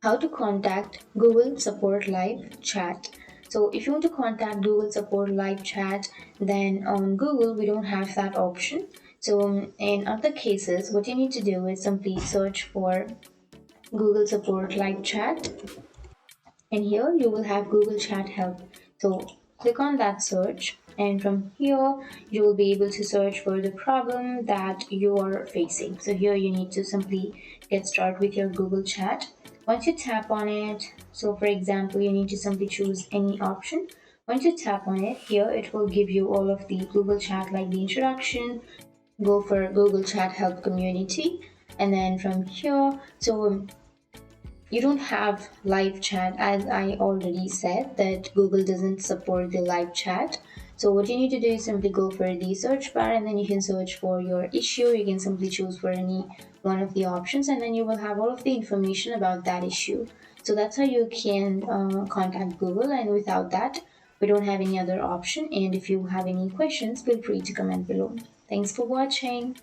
How to contact Google Support Live Chat. So if you want to contact Google Support Live Chat, then on Google we don't have that option. So in other cases, what you need to do is simply search for Google Support Live Chat, and here you will have Google Chat Help. So click on that search, and from here you will be able to search for the problem that you are facing. So here you need to simply get started with your Google Chat. Once you tap on it, so for example, you need to simply choose any option. Once you tap on it, here it will give you all of the Google Chat, like the introduction. Go for Google Chat Help Community, and then from here, so you don't have live chat, as I already said that Google doesn't support the live chat. So what you need to do is simply go for the search bar, and then you can search for your issue. You can simply choose for any one of the options, and then you will have all of the information about that issue. So that's how you can contact Google, and without that we don't have any other option. And if you have any questions, feel free to comment below. Thanks for watching.